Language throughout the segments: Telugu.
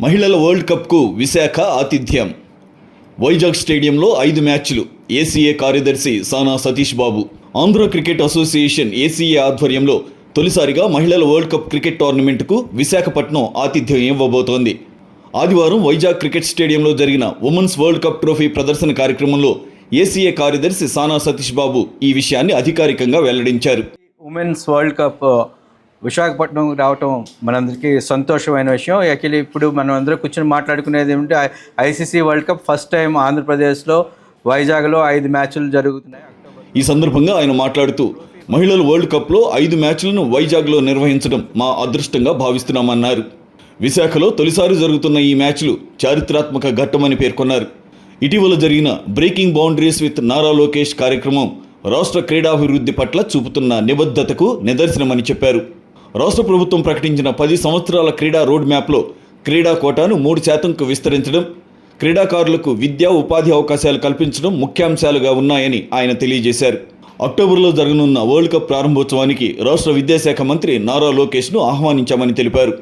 మహిళల వరల్డ్ కప్కు విశాఖ ఆతిథ్యం. వైజాగ్ స్టేడియంలో 5 మ్యాచ్లు. ఏసీఏ కార్యదర్శి సానా Satish Babu. Andhra cricket association ACA ఆధ్వర్యంలో తొలిసారిగా మహిళల వరల్డ్ కప్ క్రికెట్ టోర్నమెంట్కు విశాఖపట్నం ఆతిథ్యం ఇవ్వబోతోంది. ఆదివారం వైజాగ్ క్రికెట్ స్టేడియంలో జరిగిన ఉమెన్స్ వరల్డ్ కప్ ట్రోఫీ ప్రదర్శన కార్యక్రమంలో ఏసీఏ కార్యదర్శి సానా సతీష్ బాబు ఈ విషయాన్ని అధికారికంగా వెల్లడించారు. ఉమెన్స్ వరల్డ్ కప్ విశాఖపట్నం రావటం మనందరికీ సంతోషమైన విషయం. యాక్చువల్లీ ఇప్పుడు మనం అందరూ కూర్చొని మాట్లాడుకునేది ఏమిటంటే ICC world cup first time ఆంధ్రప్రదేశ్లో వైజాగ్లో 5 మ్యాచ్లు జరుగుతున్నాయి. ఈ సందర్భంగా ఆయన మాట్లాడుతూ, మహిళల వరల్డ్ కప్లో 5 మ్యాచ్లను వైజాగ్లో నిర్వహించడం మా అదృష్టంగా భావిస్తున్నామన్నారు. విశాఖలో తొలిసారి జరుగుతున్న ఈ మ్యాచ్లు చారిత్రాత్మక ఘట్టమని పేర్కొన్నారు. ఇటీవల జరిగిన breaking boundaries with Nara Lokesh కార్యక్రమం రాష్ట్ర క్రీడాభివృద్ధి పట్ల చూపుతున్న నిబద్ధతకు నిదర్శనమని చెప్పారు. రాష్ట్ర ప్రభుత్వం ప్రకటించిన 10 సంవత్సరాల క్రీడా రోడ్ మ్యాప్లో క్రీడా కోటాను 3%కు విస్తరించడం, క్రీడాకారులకు విద్యా ఉపాధి అవకాశాలు కల్పించడం ముఖ్యాంశాలుగా ఉన్నాయని ఆయన తెలియజేశారు. అక్టోబర్లో జరగనున్న వరల్డ్ కప్ ప్రారంభోత్సవానికి రాష్ట్ర విద్యాశాఖ మంత్రి నారా లోకేష్ను ఆహ్వానించామని తెలిపారు.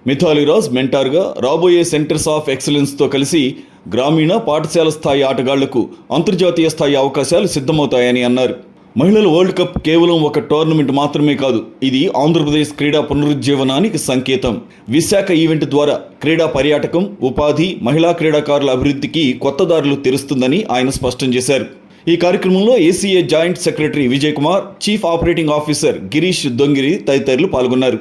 మిథాలీ రాజ్ మెంటార్గా రాబోయే సెంటర్స్ ఆఫ్ ఎక్సలెన్స్తో కలిసి గ్రామీణ పాఠశాల స్థాయి ఆటగాళ్లకు అంతర్జాతీయ స్థాయి అవకాశాలు సిద్ధమవుతాయని అన్నారు. మహిళల వరల్డ్ కప్ కేవలం ఒక టోర్నమెంట్ మాత్రమే కాదు, ఇది ఆంధ్రప్రదేశ్ క్రీడా పునరుజ్జీవనానికి సంకేతం. విశాఖ ఈవెంట్ ద్వారా క్రీడా పర్యాటకం, ఉపాధి, మహిళా క్రీడాకారుల అభివృద్ధికి కొత్త దారులు తెరుస్తుందని ఆయన స్పష్టం చేశారు. ఈ కార్యక్రమంలో ACA joint secretary Vijay Kumar, chief operating officer Girish Dongiri తదితరులు పాల్గొన్నారు.